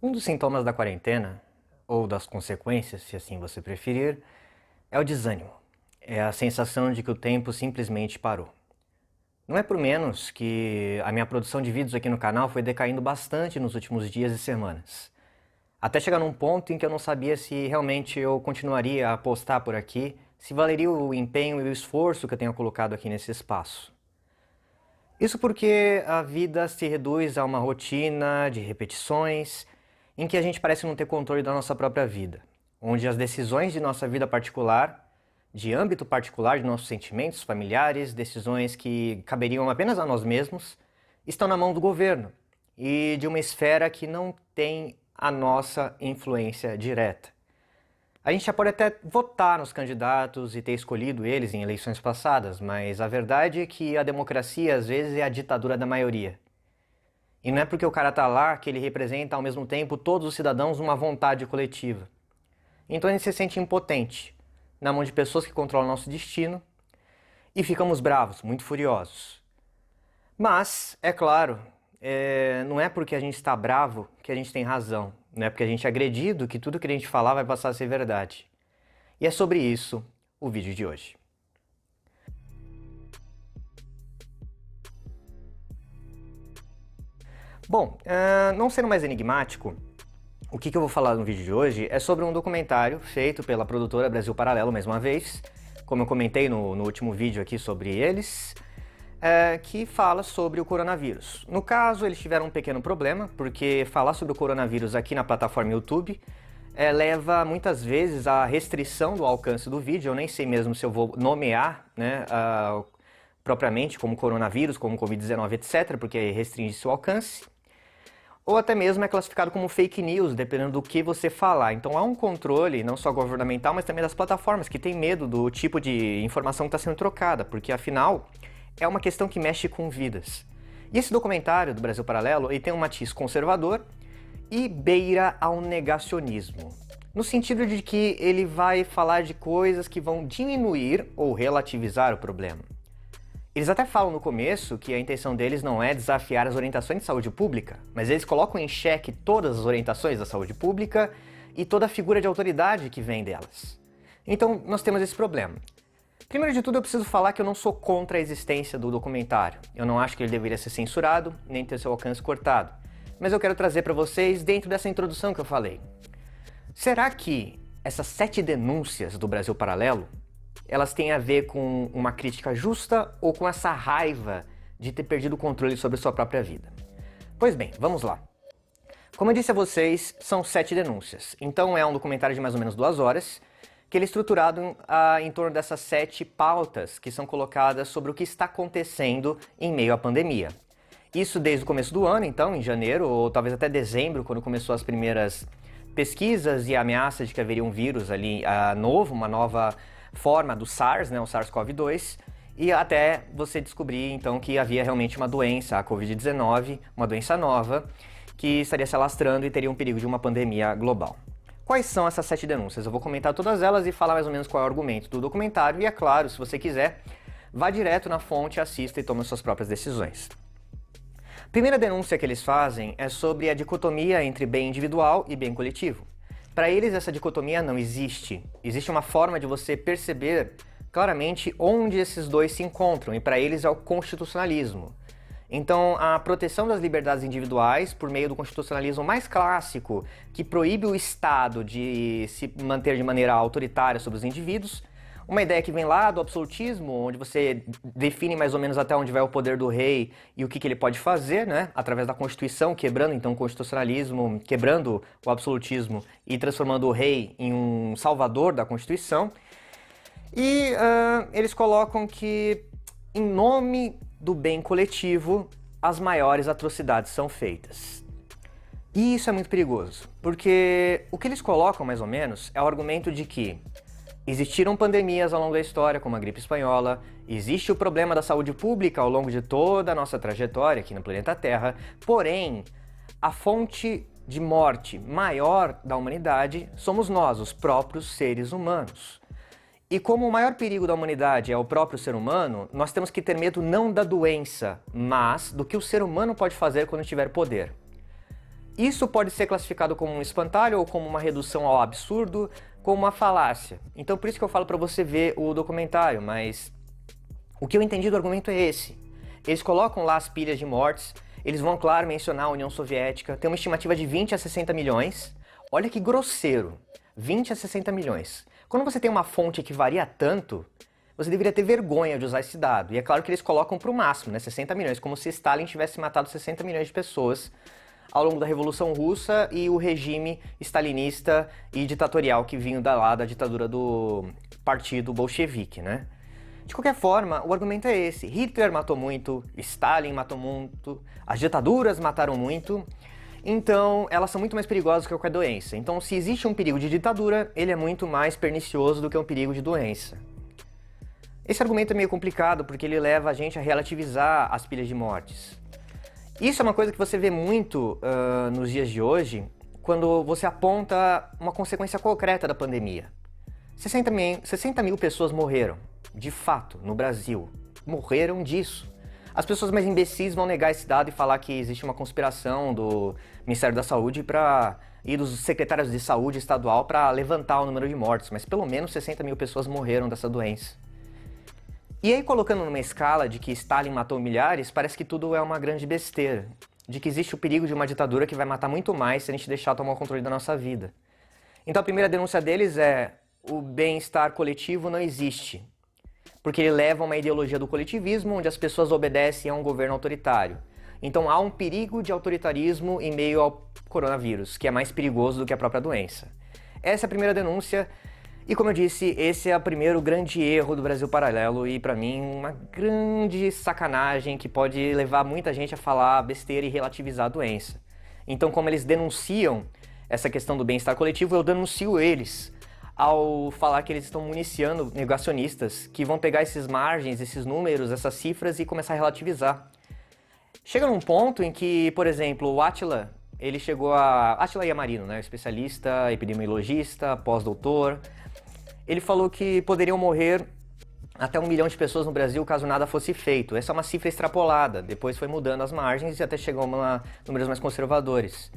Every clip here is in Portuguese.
Um dos sintomas da quarentena, ou das consequências, se assim você preferir, é o desânimo. É a sensação de que o tempo simplesmente parou. Não é por menos que a minha produção de vídeos aqui no canal foi decaindo bastante nos últimos dias e semanas. Até chegar num ponto em que eu não sabia se realmente eu continuaria a postar por aqui, se valeria o empenho e o esforço que eu tenho colocado aqui nesse espaço. Isso porque a vida se reduz a uma rotina de repetições em que a gente parece não ter controle da nossa própria vida, onde as decisões de nossa vida particular, de âmbito particular de nossos sentimentos familiares, decisões que caberiam apenas a nós mesmos, estão na mão do governo e de uma esfera que não tem a nossa influência direta. A gente já pode até votar nos candidatos e ter escolhido eles em eleições passadas, mas a verdade é que a democracia às vezes é a ditadura da maioria. E não é porque o cara tá lá que ele representa ao mesmo tempo todos os cidadãos numa vontade coletiva. Então a gente se sente impotente, na mão de pessoas que controlam nosso destino, e ficamos bravos, muito furiosos. Mas, é claro, não é porque a gente está bravo que a gente tem razão. Não é porque a gente é agredido que tudo que a gente falar vai passar a ser verdade. E é sobre isso o vídeo de hoje. Bom, não sendo mais enigmático, o que eu vou falar no vídeo de hoje é sobre um documentário feito pela produtora Brasil Paralelo, mais uma vez, como eu comentei no último vídeo aqui sobre eles, que fala sobre o coronavírus. No caso, eles tiveram um pequeno problema, porque falar sobre o coronavírus aqui na plataforma YouTube leva muitas vezes à restrição do alcance do vídeo. Eu nem sei mesmo se eu vou nomear, né, propriamente como coronavírus, como Covid-19, etc., porque restringe seu alcance. Ou até mesmo é classificado como fake news, dependendo do que você falar. Então há um controle, não só governamental, mas também das plataformas, que tem medo do tipo de informação que está sendo trocada, porque afinal é uma questão que mexe com vidas. E esse documentário do Brasil Paralelo, ele tem um matiz conservador e beira ao negacionismo. No sentido de que ele vai falar de coisas que vão diminuir ou relativizar o problema. Eles até falam no começo que a intenção deles não é desafiar as orientações de saúde pública, mas eles colocam em xeque todas as orientações da saúde pública e toda a figura de autoridade que vem delas. Então, nós temos esse problema. Primeiro de tudo, eu preciso falar que eu não sou contra a existência do documentário. Eu não acho que ele deveria ser censurado, nem ter seu alcance cortado. Mas eu quero trazer para vocês dentro dessa introdução que eu falei. Será que essas 7 denúncias do Brasil Paralelo elas têm a ver com uma crítica justa ou com essa raiva de ter perdido o controle sobre sua própria vida? Pois bem, vamos lá. Como eu disse a vocês, são 7 denúncias. Então é um documentário de mais ou menos 2 horas, que ele é estruturado em torno dessas 7 pautas que são colocadas sobre o que está acontecendo em meio à pandemia. Isso desde o começo do ano, então, em janeiro, ou talvez até dezembro, quando começou as primeiras pesquisas e ameaças de que haveria um vírus ali novo, uma nova forma do SARS, né, o SARS-CoV-2, e até você descobrir então que havia realmente uma doença, a Covid-19, uma doença nova, que estaria se alastrando e teria um perigo de uma pandemia global. Quais são essas 7 denúncias? Eu vou comentar todas elas e falar mais ou menos qual é o argumento do documentário, e é claro, se você quiser, vá direto na fonte, assista e tome suas próprias decisões. A primeira denúncia que eles fazem é sobre a dicotomia entre bem individual e bem coletivo. Para eles, essa dicotomia não existe. Existe uma forma de você perceber claramente onde esses dois se encontram, e para eles é o constitucionalismo. Então, a proteção das liberdades individuais por meio do constitucionalismo mais clássico, que proíbe o Estado de se manter de maneira autoritária sobre os indivíduos, uma ideia que vem lá do absolutismo, onde você define mais ou menos até onde vai o poder do rei e o que ele pode fazer, né? Através da Constituição, quebrando então o constitucionalismo, quebrando o absolutismo e transformando o rei em um salvador da Constituição. E eles colocam que, em nome do bem coletivo, as maiores atrocidades são feitas. E isso é muito perigoso, porque o que eles colocam, mais ou menos, é o argumento de que existiram pandemias ao longo da história, como a gripe espanhola, existe o problema da saúde pública ao longo de toda a nossa trajetória aqui no planeta Terra, porém, a fonte de morte maior da humanidade somos nós, os próprios seres humanos. E como o maior perigo da humanidade é o próprio ser humano, nós temos que ter medo não da doença, mas do que o ser humano pode fazer quando tiver poder. Isso pode ser classificado como um espantalho ou como uma redução ao absurdo, como uma falácia. Então por isso que eu falo para você ver o documentário, mas o que eu entendi do argumento é esse. Eles colocam lá as pilhas de mortes, eles vão, claro, mencionar a União Soviética, tem uma estimativa de 20 a 60 milhões. Olha que grosseiro, 20 a 60 milhões. Quando você tem uma fonte que varia tanto, você deveria ter vergonha de usar esse dado. E é claro que eles colocam para o máximo, né, 60 milhões, como se Stalin tivesse matado 60 milhões de pessoas ao longo da Revolução Russa e o regime stalinista e ditatorial que vinha da ditadura do partido bolchevique, né? De qualquer forma, o argumento é esse. Hitler matou muito, Stalin matou muito, as ditaduras mataram muito, então elas são muito mais perigosas que qualquer doença. Então, se existe um perigo de ditadura, ele é muito mais pernicioso do que um perigo de doença. Esse argumento é meio complicado porque ele leva a gente a relativizar as pilhas de mortes. Isso é uma coisa que você vê muito nos dias de hoje, quando você aponta uma consequência concreta da pandemia. 60 mil pessoas morreram, de fato, no Brasil. Morreram disso. As pessoas mais imbecis vão negar esse dado e falar que existe uma conspiração do Ministério da Saúde e dos secretários de saúde estadual para levantar o número de mortes, mas pelo menos 60 mil pessoas morreram dessa doença. E aí, colocando numa escala de que Stalin matou milhares, parece que tudo é uma grande besteira. De que existe o perigo de uma ditadura que vai matar muito mais se a gente deixar tomar o controle da nossa vida. Então a primeira denúncia deles é: o bem-estar coletivo não existe. Porque ele leva a uma ideologia do coletivismo, onde as pessoas obedecem a um governo autoritário. Então há um perigo de autoritarismo em meio ao coronavírus, que é mais perigoso do que a própria doença. Essa é a primeira denúncia. E como eu disse, esse é o primeiro grande erro do Brasil Paralelo e, pra mim, uma grande sacanagem que pode levar muita gente a falar besteira e relativizar a doença. Então, como eles denunciam essa questão do bem-estar coletivo, eu denuncio eles ao falar que eles estão municiando negacionistas que vão pegar esses margens, esses números, essas cifras e começar a relativizar. Chega num ponto em que, por exemplo, o Átila, ele chegou a... Átila Yamarino, né, especialista, epidemiologista, pós-doutor. Ele falou que poderiam morrer até 1 milhão de pessoas no Brasil caso nada fosse feito. Essa é uma cifra extrapolada, depois foi mudando as margens e até chegou a números mais conservadores.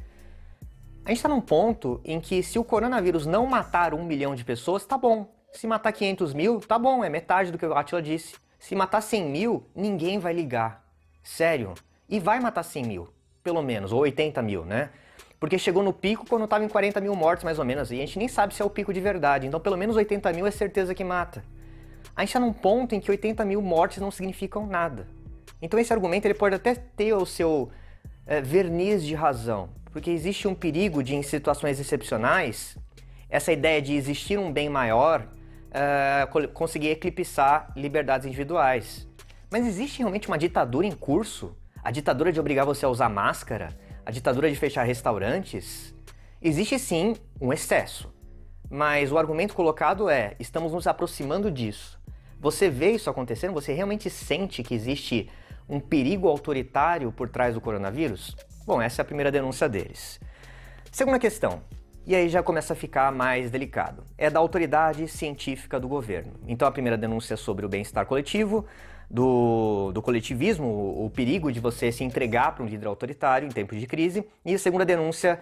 A gente está num ponto em que se o coronavírus não matar 1 milhão de pessoas, tá bom. Se matar 500 mil, tá bom, é metade do que o Átila disse. Se matar 100 mil, ninguém vai ligar. Sério. E vai matar 100 mil, pelo menos, ou 80 mil, né? Porque chegou no pico quando estava em 40 mil mortes, mais ou menos, e a gente nem sabe se é o pico de verdade. Então, pelo menos 80 mil é certeza que mata. A gente está num ponto em que 80 mil mortes não significam nada. Então, esse argumento ele pode até ter o seu verniz de razão, porque existe um perigo de, em situações excepcionais, essa ideia de existir um bem maior conseguir eclipsar liberdades individuais. Mas existe realmente uma ditadura em curso? A ditadura de obrigar você a usar máscara? A ditadura de fechar restaurantes? Existe sim um excesso, mas o argumento colocado é: estamos nos aproximando disso. Você vê isso acontecendo? Você realmente sente que existe um perigo autoritário por trás do coronavírus? Bom, essa é a primeira denúncia deles. Segunda questão, e aí já começa a ficar mais delicado, é da autoridade científica do governo. Então a primeira denúncia é sobre o bem-estar coletivo, do coletivismo, o perigo de você se entregar para um líder autoritário em tempos de crise. E a segunda denúncia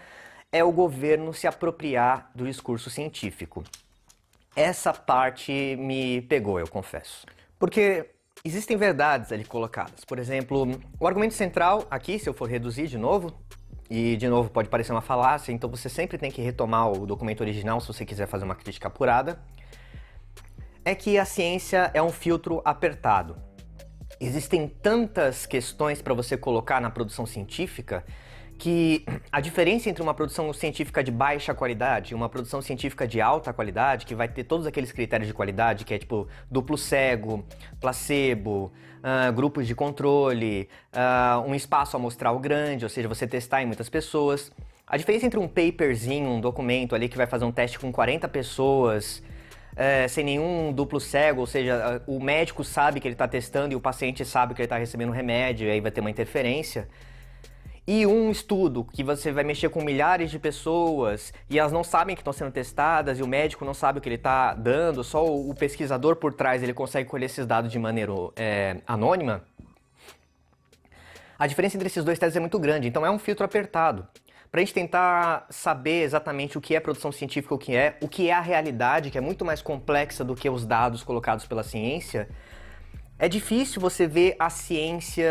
é o governo se apropriar do discurso científico. Essa parte me pegou, eu confesso. Porque existem verdades ali colocadas. Por exemplo, o argumento central aqui, se eu for reduzir de novo, e de novo pode parecer uma falácia, então você sempre tem que retomar o documento original se você quiser fazer uma crítica apurada, é que a ciência é um filtro apertado. Existem tantas questões para você colocar na produção científica que a diferença entre uma produção científica de baixa qualidade e uma produção científica de alta qualidade, que vai ter todos aqueles critérios de qualidade, que é tipo duplo cego, placebo, grupos de controle, um espaço amostral grande, ou seja, você testar em muitas pessoas. A diferença entre um paperzinho, um documento ali que vai fazer um teste com 40 pessoas, sem nenhum duplo cego, ou seja, o médico sabe que ele está testando e o paciente sabe que ele está recebendo remédio, e aí vai ter uma interferência. E um estudo que você vai mexer com milhares de pessoas e elas não sabem que estão sendo testadas e o médico não sabe o que ele está dando, só o pesquisador por trás ele consegue colher esses dados de maneira anônima. A diferença entre esses dois testes é muito grande, então é um filtro apertado. para a gente tentar saber exatamente o que é produção científica, o que é a realidade, que é muito mais complexa do que os dados colocados pela ciência. É difícil você ver a ciência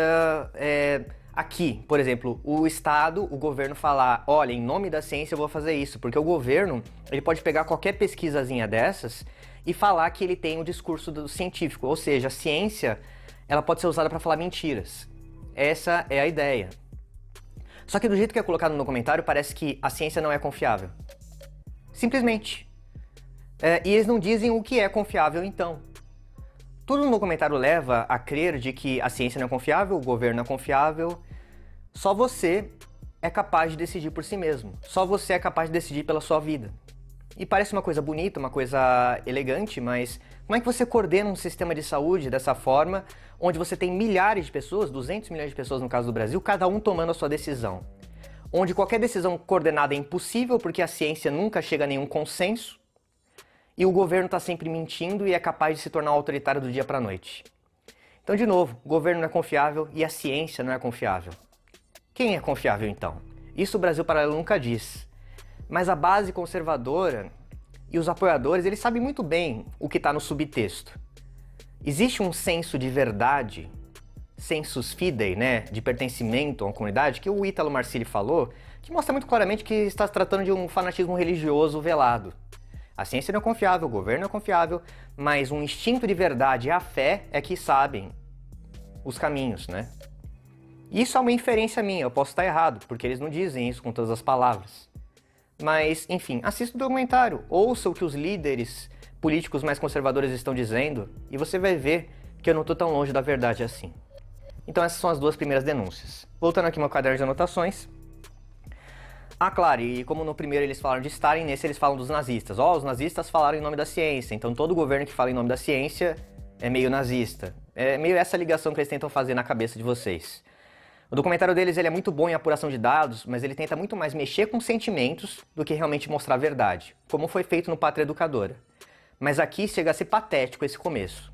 aqui. Por exemplo, o Estado, o governo falar, olha, em nome da ciência eu vou fazer isso, porque o governo ele pode pegar qualquer pesquisazinha dessas e falar que ele tem o discurso do científico, ou seja, a ciência ela pode ser usada para falar mentiras. Essa é a ideia. Só que do jeito que é colocado no documentário, parece que a ciência não é confiável. Simplesmente. E eles não dizem o que é confiável, então. Tudo no documentário leva a crer de que a ciência não é confiável, o governo não é confiável. Só você é capaz de decidir por si mesmo. Só você é capaz de decidir pela sua vida. E parece uma coisa bonita, uma coisa elegante, mas como é que você coordena um sistema de saúde dessa forma, onde você tem milhares de pessoas, 200 milhões de pessoas no caso do Brasil, cada um tomando a sua decisão? Onde qualquer decisão coordenada é impossível porque a ciência nunca chega a nenhum consenso e o governo está sempre mentindo e é capaz de se tornar autoritário do dia para a noite. Então, de novo, o governo não é confiável e a ciência não é confiável. Quem é confiável, então? Isso o Brasil Paralelo nunca diz. Mas a base conservadora e os apoiadores, eles sabem muito bem o que está no subtexto. Existe um senso de verdade, sensus fidei, né, de pertencimento a uma comunidade, que o Ítalo Marcilli falou, que mostra muito claramente que está se tratando de um fanatismo religioso velado. A ciência não é confiável, o governo não é confiável, mas um instinto de verdade e a fé é que sabem os caminhos, né? Isso é uma inferência minha, eu posso estar errado, porque eles não dizem isso com todas as palavras. Mas, enfim, assista o documentário, ouça o que os líderes políticos mais conservadores estão dizendo e você vai ver que eu não estou tão longe da verdade assim. Então essas são as duas primeiras denúncias. Voltando aqui ao meu caderno de anotações. Ah, claro, e como no primeiro eles falaram de Stalin, nesse eles falam dos nazistas. Os nazistas falaram em nome da ciência, então todo governo que fala em nome da ciência é meio nazista. É meio essa ligação que eles tentam fazer na cabeça de vocês. O documentário deles ele é muito bom em apuração de dados, mas ele tenta muito mais mexer com sentimentos do que realmente mostrar a verdade, como foi feito no Pátria Educadora. Mas aqui chega a ser patético esse começo.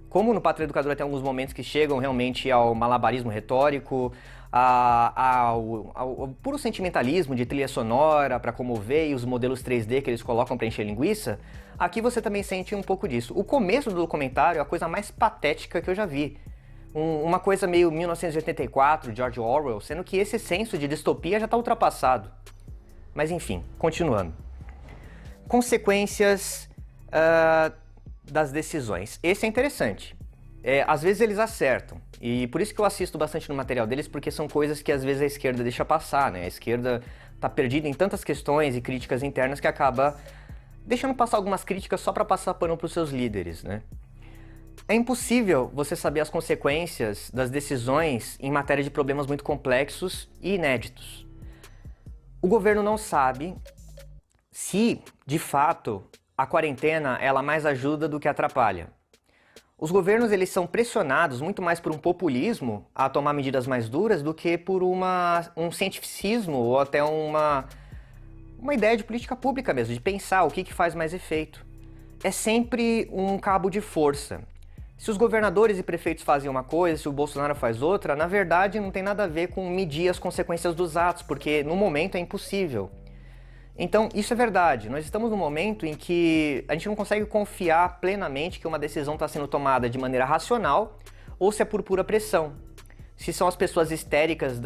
Como no Pátria Educadora tem alguns momentos que chegam realmente ao malabarismo retórico, ao puro sentimentalismo de trilha sonora para comover e os modelos 3D que eles colocam para encher linguiça, aqui você também sente um pouco disso. O começo do documentário é a coisa mais patética que eu já vi. Uma coisa meio 1984, George Orwell, sendo que esse senso de distopia já está ultrapassado. Mas enfim, continuando. Consequências das decisões. Esse é interessante. Às vezes eles acertam, e por isso que eu assisto bastante no material deles, porque são coisas que às vezes a esquerda deixa passar, né? A esquerda está perdida em tantas questões e críticas internas que acaba deixando passar algumas críticas só para passar pano para os seus líderes, né? É impossível você saber as consequências das decisões em matéria de problemas muito complexos e inéditos. O governo não sabe se, de fato, a quarentena ela mais ajuda do que atrapalha. Os governos eles são pressionados muito mais por um populismo a tomar medidas mais duras do que por um cientificismo ou até uma ideia de política pública mesmo, de pensar o que faz mais efeito. É sempre um cabo de força. Se os governadores e prefeitos fazem uma coisa, se o Bolsonaro faz outra, na verdade não tem nada a ver com medir as consequências dos atos, porque no momento é impossível. Então, isso é verdade. Nós estamos num momento em que a gente não consegue confiar plenamente que uma decisão está sendo tomada de maneira racional ou se é por pura pressão. Se são as pessoas histéricas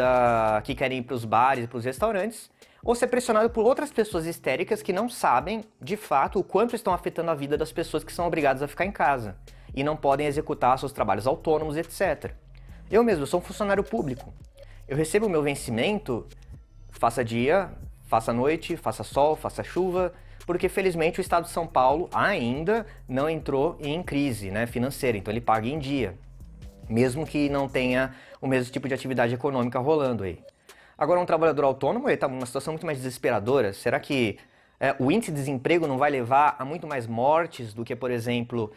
que querem ir para os bares e para os restaurantes, ou se é pressionado por outras pessoas histéricas que não sabem, de fato, o quanto estão afetando a vida das pessoas que são obrigadas a ficar em casa e não podem executar seus trabalhos autônomos, etc. Eu mesmo sou um funcionário público. Eu recebo o meu vencimento, faça dia, faça noite, faça sol, faça chuva, porque felizmente o Estado de São Paulo ainda não entrou em crise, né, financeira, então ele paga em dia, mesmo que não tenha o mesmo tipo de atividade econômica rolando aí. Agora, um trabalhador autônomo está numa situação muito mais desesperadora. Será que o índice de desemprego não vai levar a muito mais mortes do que, por exemplo,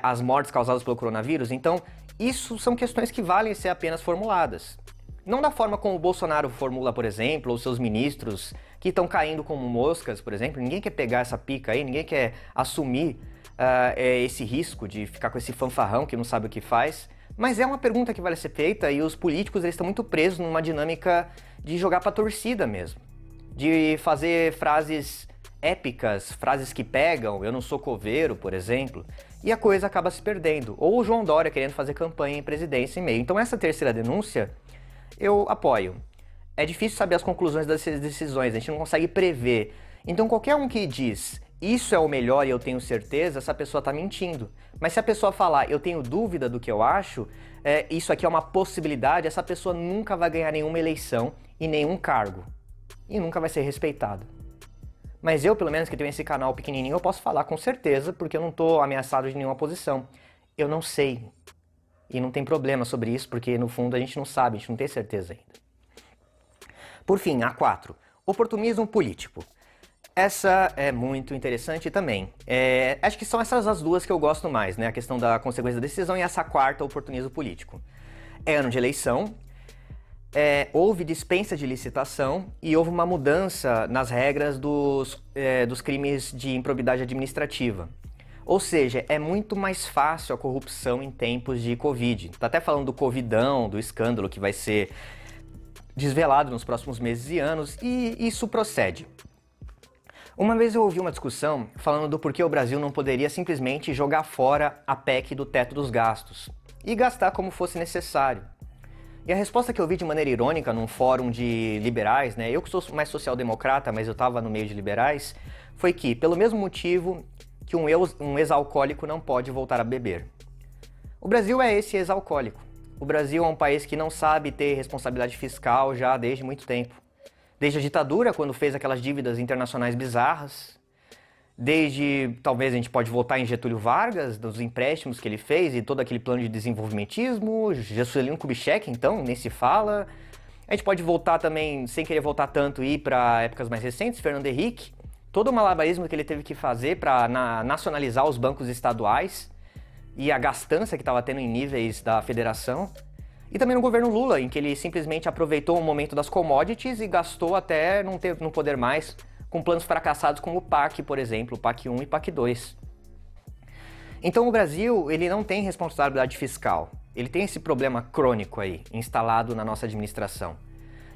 as mortes causadas pelo coronavírus? Então, isso são questões que valem ser apenas formuladas. Não da forma como o Bolsonaro formula, por exemplo, ou seus ministros que estão caindo como moscas, por exemplo. Ninguém quer pegar essa pica aí, ninguém quer assumir esse risco de ficar com esse fanfarrão que não sabe o que faz. Mas é uma pergunta que vale ser feita e os políticos eles estão muito presos numa dinâmica de jogar pra torcida mesmo, de fazer frases épicas, frases que pegam, eu não sou coveiro, por exemplo, e a coisa acaba se perdendo. Ou o João Dória querendo fazer campanha em presidência em meio. Então essa terceira denúncia eu apoio. É difícil saber as conclusões dessas decisões, a gente não consegue prever. Então qualquer um que diz isso é o melhor e eu tenho certeza, essa pessoa está mentindo. Mas se a pessoa falar eu tenho dúvida do que eu acho, isso aqui é uma possibilidade, essa pessoa nunca vai ganhar nenhuma eleição e nenhum cargo. E nunca vai ser respeitado. Mas eu, pelo menos que tenho esse canal pequenininho, eu posso falar com certeza, porque eu não estou ameaçado de nenhuma posição. Eu não sei. E não tem problema sobre isso, porque no fundo a gente não sabe, a gente não tem certeza ainda. Por fim, A4. Oportunismo político. Essa é muito interessante também. Acho que são essas as duas que eu gosto mais, né? A questão da consequência da decisão e essa quarta, oportunismo político. É ano de eleição, houve dispensa de licitação e houve uma mudança nas regras dos crimes de improbidade administrativa. Ou seja, é muito mais fácil a corrupção em tempos de Covid. Tá até falando do Covidão, do escândalo que vai ser desvelado nos próximos meses e anos, e isso procede. Uma vez eu ouvi uma discussão falando do porquê o Brasil não poderia simplesmente jogar fora a PEC do teto dos gastos e gastar como fosse necessário. E a resposta que eu vi de maneira irônica num fórum de liberais, né, eu que sou mais social-democrata, mas eu estava no meio de liberais, foi que, pelo mesmo motivo que um ex-alcoólico não pode voltar a beber. O Brasil é esse ex-alcoólico. O Brasil é um país que não sabe ter responsabilidade fiscal já desde muito tempo. Desde a ditadura, quando fez aquelas dívidas internacionais bizarras, desde, talvez a gente pode voltar em Getúlio Vargas, dos empréstimos que ele fez e todo aquele plano de desenvolvimentismo, Juscelino Kubitschek, então, nem se fala. A gente pode voltar também, sem querer voltar tanto, ir para épocas mais recentes, Fernando Henrique, todo o malabarismo que ele teve que fazer para nacionalizar os bancos estaduais e a gastança que estava tendo em níveis da federação. E também no governo Lula, em que ele simplesmente aproveitou o momento das commodities e gastou até não poder mais, com planos fracassados como o PAC, por exemplo, o PAC 1 e PAC 2. Então o Brasil, ele não tem responsabilidade fiscal. Ele tem esse problema crônico aí, instalado na nossa administração.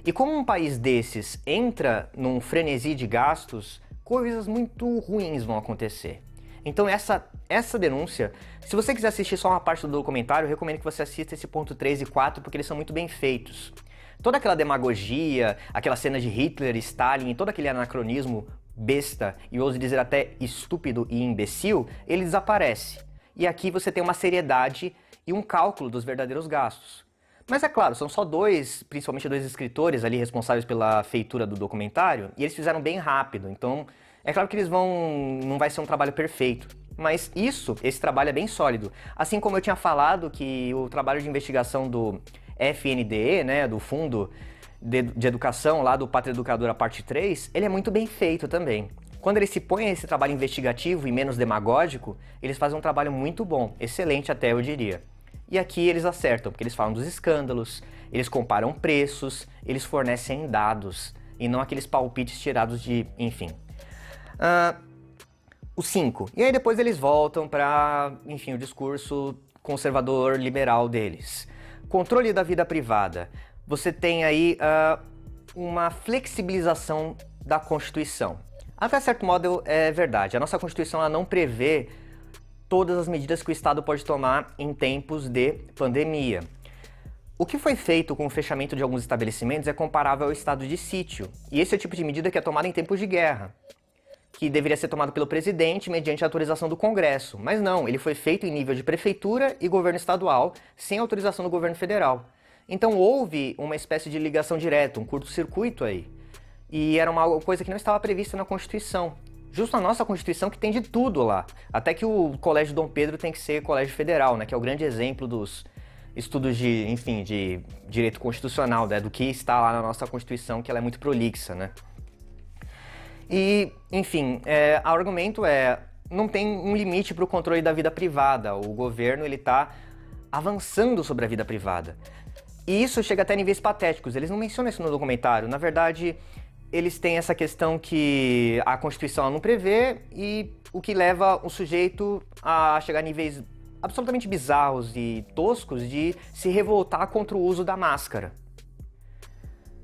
E como um país desses entra num frenesi de gastos, coisas muito ruins vão acontecer. Então essa denúncia, se você quiser assistir só uma parte do documentário, eu recomendo que você assista esse ponto 3 e 4, porque eles são muito bem feitos. Toda aquela demagogia, aquela cena de Hitler, Stalin, todo aquele anacronismo besta, e ouso dizer até estúpido e imbecil, ele desaparece. E aqui você tem uma seriedade e um cálculo dos verdadeiros gastos. Mas é claro, são só dois, principalmente dois escritores ali responsáveis pela feitura do documentário, e eles fizeram bem rápido, então é claro que não vai ser um trabalho perfeito. Mas esse trabalho é bem sólido. Assim como eu tinha falado que o trabalho de investigação do FNDE, né, do Fundo de Educação, lá do Pátria Educadora Parte 3, ele é muito bem feito também. Quando eles se põem a esse trabalho investigativo e menos demagógico, eles fazem um trabalho muito bom, excelente até eu diria. E aqui eles acertam, porque eles falam dos escândalos, eles comparam preços, eles fornecem dados, e não aqueles palpites tirados de, enfim. O 5. E aí depois eles voltam para, enfim, o discurso conservador liberal deles. Controle da vida privada. Você tem aí uma flexibilização da Constituição. Até certo modo é verdade. A nossa Constituição ela não prevê todas as medidas que o Estado pode tomar em tempos de pandemia. O que foi feito com o fechamento de alguns estabelecimentos é comparável ao estado de sítio. E esse é o tipo de medida que é tomada em tempos de guerra, que deveria ser tomado pelo presidente mediante a autorização do Congresso. Mas não, ele foi feito em nível de prefeitura e governo estadual, sem autorização do governo federal. Então houve uma espécie de ligação direta, um curto-circuito aí. E era uma coisa que não estava prevista na Constituição. Justo a nossa Constituição que tem de tudo lá. Até que o Colégio Dom Pedro tem que ser colégio federal, né? Que é o grande exemplo dos estudos de direito constitucional, né? Do que está lá na nossa Constituição, que ela é muito prolixa, né? E, enfim, o argumento não tem um limite para o controle da vida privada. O governo ele está avançando sobre a vida privada. E isso chega até níveis patéticos. Eles não mencionam isso no documentário. Na verdade, eles têm essa questão que a Constituição ela não prevê e o que leva o sujeito a chegar a níveis absolutamente bizarros e toscos de se revoltar contra o uso da máscara.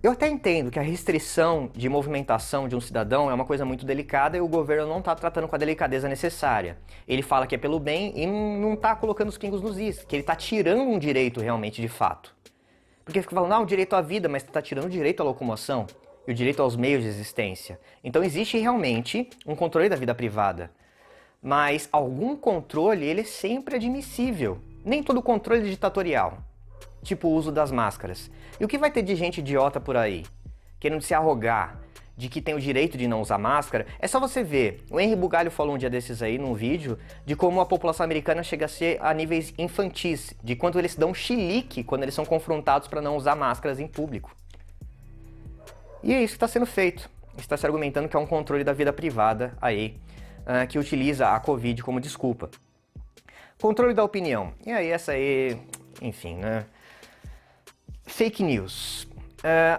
Eu até entendo que a restrição de movimentação de um cidadão é uma coisa muito delicada e o governo não está tratando com a delicadeza necessária. Ele fala que é pelo bem e não está colocando os pingos nos is, que ele está tirando um direito realmente de fato. Porque fica falando, o direito à vida, mas está tirando o direito à locomoção e o direito aos meios de existência. Então existe realmente um controle da vida privada. Mas algum controle, ele é sempre admissível. Nem todo controle é ditatorial. Tipo o uso das máscaras. E o que vai ter de gente idiota por aí? Querendo se arrogar de que tem o direito de não usar máscara? É só você ver. O Henry Bugalho falou um dia desses aí, num vídeo, de como a população americana chega a ser a níveis infantis. De quanto eles dão chilique quando eles são confrontados para não usar máscaras em público. E é isso que está sendo feito. Está se argumentando que é um controle da vida privada aí, que utiliza a Covid como desculpa. Controle da opinião. E aí essa aí, enfim, né? Fake news.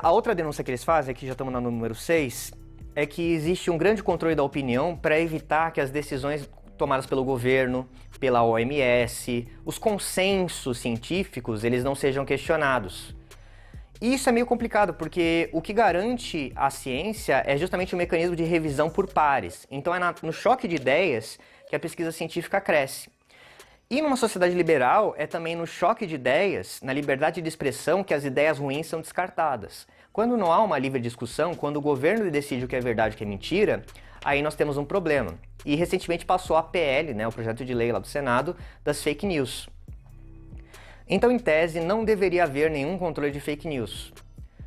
A outra denúncia que eles fazem, aqui já estamos no número 6, é que existe um grande controle da opinião para evitar que as decisões tomadas pelo governo, pela OMS, os consensos científicos, eles não sejam questionados. E isso é meio complicado, porque o que garante a ciência é justamente o mecanismo de revisão por pares. Então é no choque de ideias que a pesquisa científica cresce. E numa sociedade liberal, é também no choque de ideias, na liberdade de expressão, que as ideias ruins são descartadas. Quando não há uma livre discussão, quando o governo decide o que é verdade e o que é mentira, aí nós temos um problema. E recentemente passou a PL, né, o projeto de lei lá do Senado, das fake news. Então, em tese, não deveria haver nenhum controle de fake news.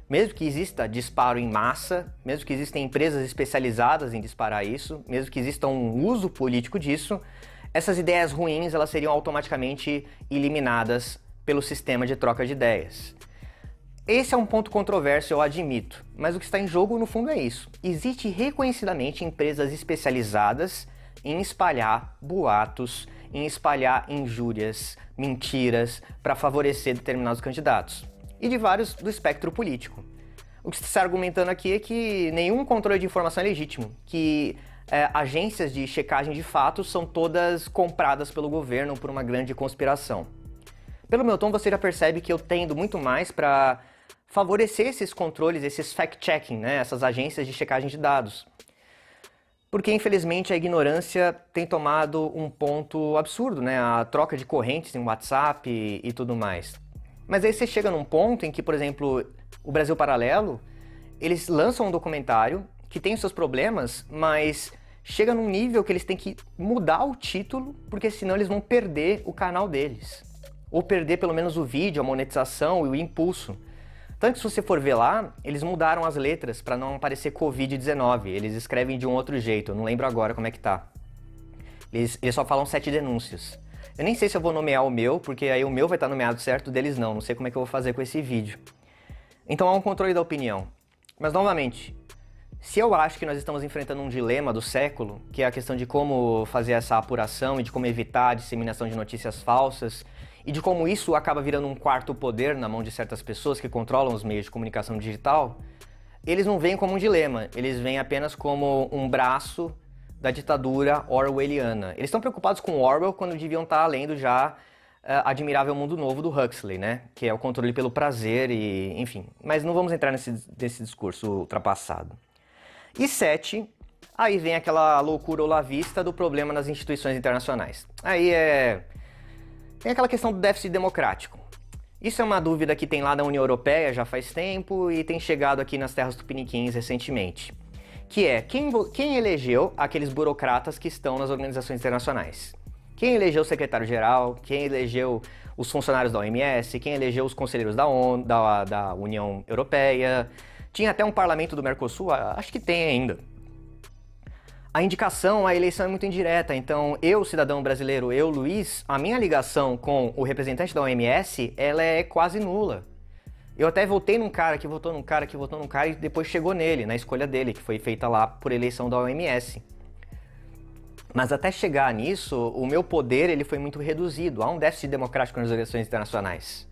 Mesmo que exista disparo em massa, mesmo que existam empresas especializadas em disparar isso, mesmo que exista um uso político disso, essas ideias ruins elas seriam automaticamente eliminadas pelo sistema de troca de ideias. Esse é um ponto controverso, eu admito, mas o que está em jogo no fundo é isso. Existe reconhecidamente empresas especializadas em espalhar boatos, em espalhar injúrias, mentiras, para favorecer determinados candidatos. E de vários do espectro político. O que se está argumentando aqui é que nenhum controle de informação é legítimo, que agências de checagem de fatos são todas compradas pelo governo por uma grande conspiração. Pelo meu tom, você já percebe que eu tendo muito mais para favorecer esses controles, esses fact-checking, né? Essas agências de checagem de dados. Porque, infelizmente, a ignorância tem tomado um ponto absurdo, né? A troca de correntes em WhatsApp e tudo mais. Mas aí você chega num ponto em que, por exemplo, o Brasil Paralelo, eles lançam um documentário que tem os seus problemas, mas chega num nível que eles têm que mudar o título, porque senão eles vão perder o canal deles. Ou perder pelo menos o vídeo, a monetização e o impulso. Tanto que se você for ver lá, eles mudaram as letras para não aparecer Covid-19. Eles escrevem de um outro jeito, eu não lembro agora como é que tá. Eles só falam 7 denúncias. Eu nem sei se eu vou nomear o meu, porque aí o meu vai estar nomeado certo, o deles não. Não sei como é que eu vou fazer com esse vídeo. Então há um controle da opinião. Mas novamente, se eu acho que nós estamos enfrentando um dilema do século, que é a questão de como fazer essa apuração e de como evitar a disseminação de notícias falsas, e de como isso acaba virando um quarto poder na mão de certas pessoas que controlam os meios de comunicação digital, eles não veem como um dilema, eles veem apenas como um braço da ditadura orwelliana. Eles estão preocupados com Orwell quando deviam estar lendo já Admirável Mundo Novo do Huxley, né? Que é o controle pelo prazer e enfim. Mas não vamos entrar nesse discurso ultrapassado. E 7, aí vem aquela loucura olavista do problema nas instituições internacionais. Aí tem aquela questão do déficit democrático. Isso é uma dúvida que tem lá na União Europeia já faz tempo e tem chegado aqui nas terras tupiniquins recentemente. Que é, quem elegeu aqueles burocratas que estão nas organizações internacionais? Quem elegeu o secretário-geral? Quem elegeu os funcionários da OMS? Quem elegeu os conselheiros da ONU, da União Europeia? Tinha até um parlamento do Mercosul? Acho que tem ainda. A indicação, a eleição é muito indireta, então eu, cidadão brasileiro, eu, Luiz, a minha ligação com o representante da OMS, ela é quase nula. Eu até votei num cara, que votou num cara, que votou num cara, e depois chegou nele, na escolha dele, que foi feita lá por eleição da OMS. Mas até chegar nisso, o meu poder ele foi muito reduzido. Há um déficit democrático nas organizações internacionais.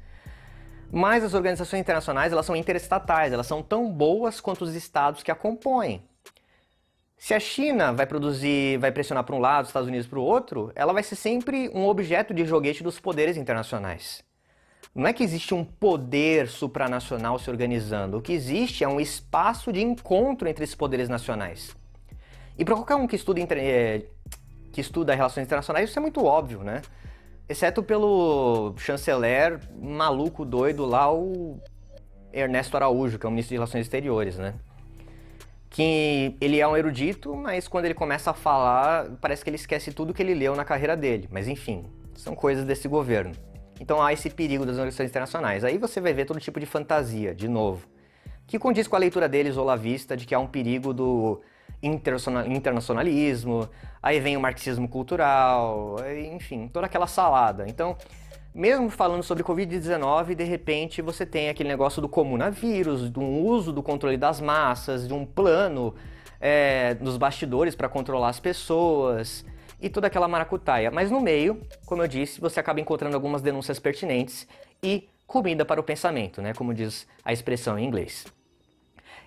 Mas as organizações internacionais, elas são interestatais, elas são tão boas quanto os estados que a compõem. Se a China vai pressionar para um lado, os Estados Unidos para o outro, ela vai ser sempre um objeto de joguete dos poderes internacionais. Não é que existe um poder supranacional se organizando. O que existe é um espaço de encontro entre esses poderes nacionais. E para qualquer um que estuda relações internacionais, isso é muito óbvio, né? Exceto pelo chanceler maluco doido lá, o Ernesto Araújo, que é o ministro de Relações Exteriores, né? Que ele é um erudito, mas quando ele começa a falar, parece que ele esquece tudo que ele leu na carreira dele. Mas enfim, são coisas desse governo. Então há esse perigo das organizações internacionais. Aí você vai ver todo tipo de fantasia, de novo, que condiz com a leitura deles olavista de que há um perigo do internacionalismo, aí vem o marxismo cultural, enfim, toda aquela salada. Então, mesmo falando sobre Covid-19, de repente você tem aquele negócio do comunavírus, de um uso do controle das massas, de um plano nos bastidores para controlar as pessoas e toda aquela maracutaia. Mas no meio, como eu disse, você acaba encontrando algumas denúncias pertinentes e comida para o pensamento, né? Como diz a expressão em inglês.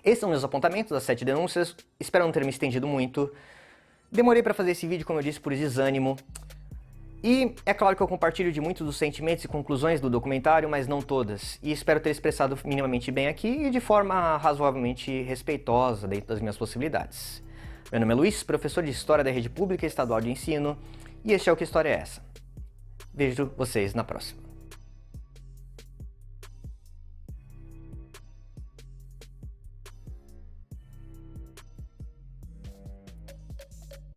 Esses são meus apontamentos, as 7 denúncias. Espero não ter me estendido muito. Demorei para fazer esse vídeo, como eu disse, por desânimo. E é claro que eu compartilho de muitos dos sentimentos e conclusões do documentário, mas não todas. E espero ter expressado minimamente bem aqui e de forma razoavelmente respeitosa dentro das minhas possibilidades. Meu nome é Luiz, professor de História da Rede Pública Estadual de Ensino, e este é o Que História é Essa? Vejo vocês na próxima.